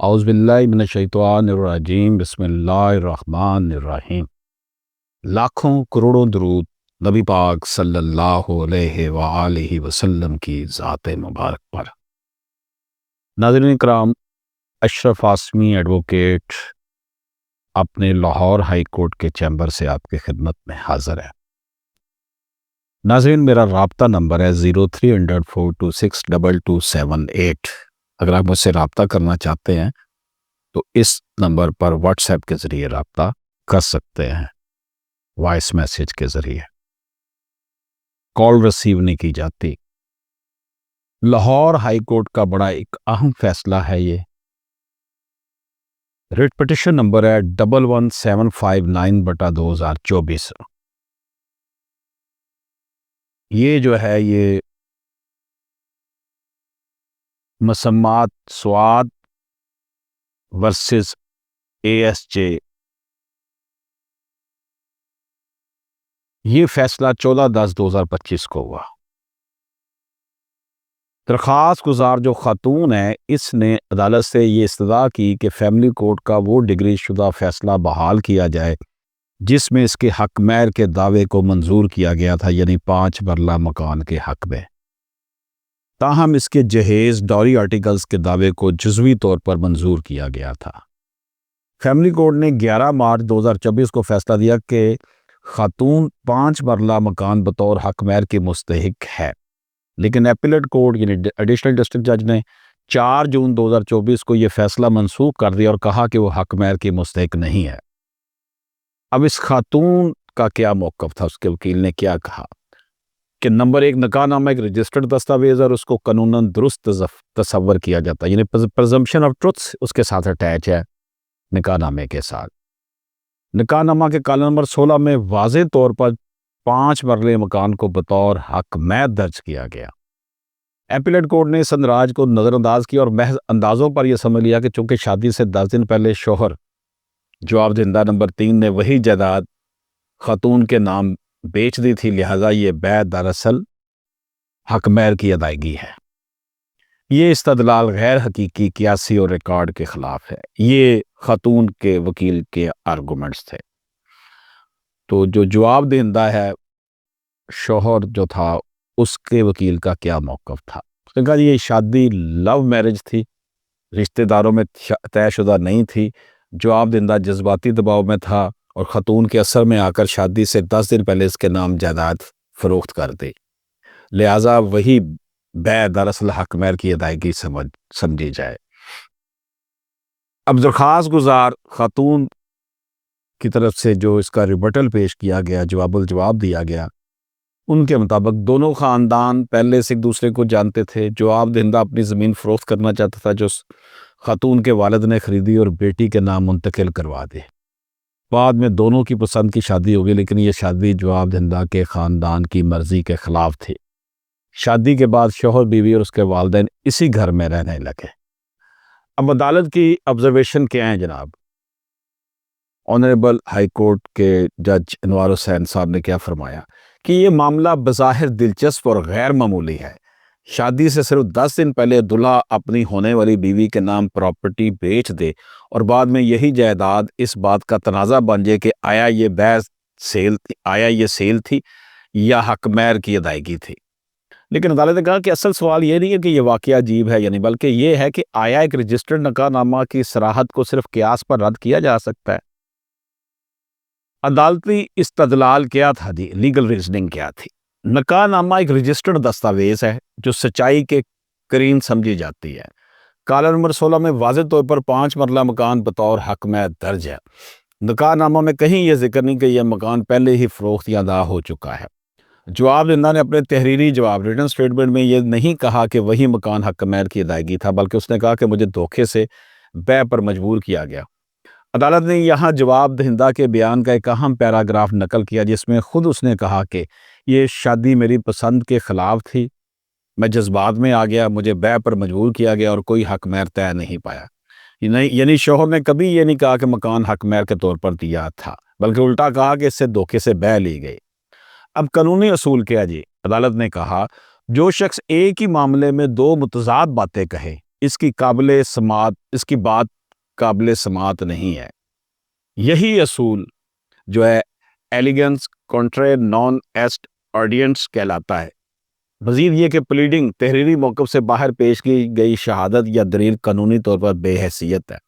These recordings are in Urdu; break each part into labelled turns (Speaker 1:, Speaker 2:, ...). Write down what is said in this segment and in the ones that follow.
Speaker 1: اعوذ باللہ من الشیطان الرجیم، بسم اللہ الرحمن الرحیم۔ لاکھوں کروڑوں درود نبی پاک صلی اللہ علیہ وآلہ وسلم کی ذات مبارک پر۔ ناظرین کرام، اشرف آسمی ایڈوکیٹ اپنے لاہور ہائی کورٹ کے چیمبر سے آپ کی خدمت میں حاضر ہے۔ ناظرین، میرا رابطہ نمبر ہے 0300-426-2278۔ اگر آپ مجھ سے رابطہ کرنا چاہتے ہیں تو اس نمبر پر واٹس ایپ کے ذریعے رابطہ کر سکتے ہیں، وائس میسیج کے ذریعے۔ کال ریسیو نہیں کی جاتی۔ لاہور ہائی کورٹ کا بڑا ایک اہم فیصلہ ہے یہ۔ ریٹ پٹیشن نمبر ہے 11759/2024۔ یہ جو ہے یہ مسمات سواد ورسز ASJ، یہ فیصلہ 14/10/2025 کو ہوا۔ درخواست گزار جو خاتون ہے، اس نے عدالت سے یہ استدعا کی کہ فیملی کورٹ کا وہ ڈگری شدہ فیصلہ بحال کیا جائے جس میں اس کے حق مہر کے دعوے کو منظور کیا گیا تھا، یعنی 5 مرلہ مکان کے حق میں۔ تاہم اس کے جہیز ڈوری آرٹیکلز کے دعوے کو جزوی طور پر منظور کیا گیا تھا۔ فیملی کورٹ نے 11 مارچ 2024 کو فیصلہ دیا کہ خاتون 5 مرلہ مکان بطور حق مہر کی مستحق ہے، لیکن ایپیلیٹ کورٹ یعنی ایڈیشنل ڈسٹرکٹ جج نے 4 جون 2024 کو یہ فیصلہ منسوخ کر دیا اور کہا کہ وہ حق مہر کی مستحق نہیں ہے۔ اب اس خاتون کا کیا موقف تھا؟ اس کے وکیل نے کیا کہا کہ نمبر 1، نکاح نامہ ایک رجسٹرڈ دستاویز اور اس کو قانوناً درست تصور کیا جاتا ہے، یعنی پرزمپشن آف ٹروتھ اس کے ساتھ اٹیچ ہے نکاح نامے کے ساتھ۔ نکاح نامہ کے کالم نمبر 16 میں واضح طور پر 5 مرلے مکان کو بطور حق مہر درج کیا گیا۔ ایپیلیٹ کورٹ نے اس اندراج کو نظر انداز کیا اور محض اندازوں پر یہ سمجھ لیا کہ چونکہ شادی سے 10 دن پہلے شوہر جواب دہندہ نمبر 3 نے وہی جائیداد خاتون کے نام بیچ دی تھی، لہذا یہ بیع دراصل حق مہر کی ادائیگی ہے۔ یہ استدلال غیر حقیقی، قیاسی اور ریکارڈ کے خلاف ہے۔ یہ خاتون کے وکیل کے آرگومنٹس تھے۔ تو جو جواب دہندہ ہے شوہر جو تھا، اس کے وکیل کا کیا موقف تھا؟ اس نے کہا یہ شادی لو میرج تھی، رشتہ داروں میں طے شدہ نہیں تھی۔ جواب دہندہ جذباتی دباؤ میں تھا اور خاتون کے اثر میں آ کر شادی سے 10 دن پہلے اس کے نام جائیداد فروخت کر دی، لہٰذا وہی بیع دراصل حق مہر کی ادائیگی سمجھی جائے۔ اب درخواست گزار خاتون کی طرف سے جو اس کا ریبٹل پیش کیا گیا، جواب الجواب دیا گیا، ان کے مطابق دونوں خاندان پہلے سے ایک دوسرے کو جانتے تھے۔ جواب دہندہ اپنی زمین فروخت کرنا چاہتا تھا جو خاتون کے والد نے خریدی اور بیٹی کے نام منتقل کروا دی۔ بعد میں دونوں کی پسند کی شادی ہوگی، لیکن یہ شادی جواب دہندہ کے خاندان کی مرضی کے خلاف تھی۔ شادی کے بعد شوہر، بیوی اور اس کے والدین اسی گھر میں رہنے لگے۔ اب عدالت کی آبزرویشن کیا ہیں جناب؟ آنریبل ہائی کورٹ کے جج انوار حسین صاحب نے کیا فرمایا کہ یہ معاملہ بظاہر دلچسپ اور غیر معمولی ہے۔ شادی سے صرف 10 دن پہلے دلہا اپنی ہونے والی بیوی کے نام پراپرٹی بیچ دے اور بعد میں یہی جائیداد اس بات کا تنازع بن جائے کہ آیا یہ سیل تھی یا حق مہر کی ادائیگی تھی۔ لیکن عدالت نے کہا کہ اصل سوال یہ نہیں ہے کہ یہ واقعہ عجیب ہے یعنی، بلکہ یہ ہے کہ آیا ایک رجسٹرڈ نکاح نامہ کی صراحت کو صرف قیاس پر رد کیا جا سکتا ہے؟ عدالتی استدلال کیا تھا جی؟ لیگل ریزننگ کیا تھی؟ نکاح نامہ ایک رجسٹرڈ دستاویز ہے جو سچائی کے قرین سمجھی جاتی ہے۔ کالم نمبر 16 میں واضح طور پر 5 مرلہ مکان بطور حق مہر درج ہے۔ نکاح نامہ میں کہیں یہ ذکر نہیں کہ یہ مکان پہلے ہی فروخت یا ادا ہو چکا ہے۔ جواب دہندہ نے اپنے تحریری جواب ریٹن سٹیٹمنٹ میں یہ نہیں کہا کہ وہی مکان حق مہر کی ادائیگی تھا، بلکہ اس نے کہا کہ مجھے دھوکے سے بیع پر مجبور کیا گیا۔ عدالت نے یہاں جواب دہندہ کے بیان کا ایک اہم پیراگراف نقل کیا جس میں خود اس نے کہا کہ یہ شادی میری پسند کے خلاف تھی، میں جذبات میں آ گیا، مجھے بیع پر مجبور کیا گیا اور کوئی حق مہر طے نہیں پایا۔ یعنی شوہر نے کبھی یہ نہیں کہا کہ مکان حق مہر کے طور پر دیا تھا، بلکہ الٹا کہا کہ اس سے دھوکے سے بیع لی گئی۔ اب قانونی اصول کیا جی؟ عدالت نے کہا جو شخص ایک ہی معاملے میں 2 متضاد باتیں کہے اس کی بات قابل سماعت نہیں ہے۔ یہی اصول جو ہے ایلیگنس کنٹرے نان ایسٹ آڈینس کہلاتا ہے۔ مزید یہ کہ پلیڈنگ تحریری موقف سے باہر پیش کی گئی شہادت یا دلیل قانونی طور پر بے حیثیت ہے۔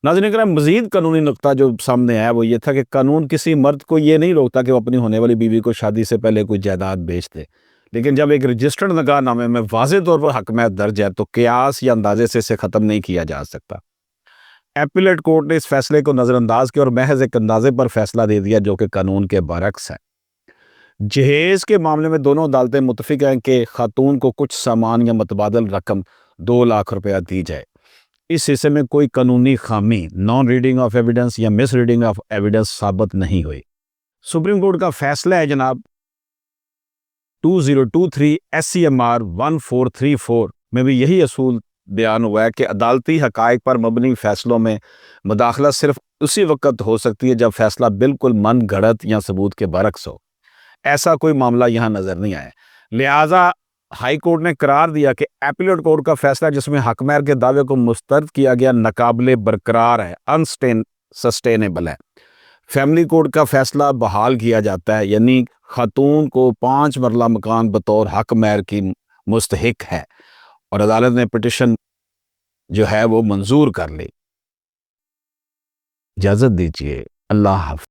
Speaker 1: ناظرین کرام، مزید قانونی نقطہ جو سامنے آیا وہ یہ تھا کہ قانون کسی مرد کو یہ نہیں روکتا کہ وہ اپنی ہونے والی بیوی کو شادی سے پہلے کوئی جائیداد بیچ دے، لیکن جب ایک رجسٹرڈ نکاح نامے میں واضح طور پر حق مہر درج ہے تو قیاس یا اندازے سے اسے ختم نہیں کیا جا سکتا۔ ایپیلیٹ کورٹ نے اس فیصلے کو نظر انداز کیا اور محض ایک اندازے پر فیصلہ دے دیا جو کہ قانون کے برعکس ہے۔ جہیز کے معاملے میں دونوں عدالتیں متفق ہیں کہ خاتون کو کچھ سامان یا متبادل رقم 2 لاکھ روپیہ دی جائے۔ اس حصے میں کوئی قانونی خامی نان ریڈنگ آف ایویڈنس یا مس ریڈنگ آف ایویڈنس ثابت نہیں ہوئی۔ سپریم کورٹ کا فیصلہ ہے جناب 2023 SCMR 1434 میں بھی یہی اصول بیان ہوا ہے کہ عدالتی حقائق پر مبنی فیصلوں میں مداخلت صرف اسی وقت ہو سکتی ہے جب فیصلہ بالکل من گھڑت یا ثبوت کے برعکس ہو۔ ایسا کوئی معاملہ یہاں نظر نہیں آیا، لہٰذا ہائی کورٹ نے قرار دیا کہ ایپیلیٹ کورٹ کا فیصلہ جس میں حق مہر کے دعوے کو مسترد کیا گیا ناقابل برقرار ہے، سسٹینیبل ہے۔ فیملی کورٹ کا فیصلہ بحال کیا جاتا ہے، یعنی خاتون کو 5 مرلہ مکان بطور حق مہر کی مستحق ہے اور عدالت نے پٹیشن جو ہے وہ منظور کر لی۔ اجازت دیجیے، اللہ حافظ۔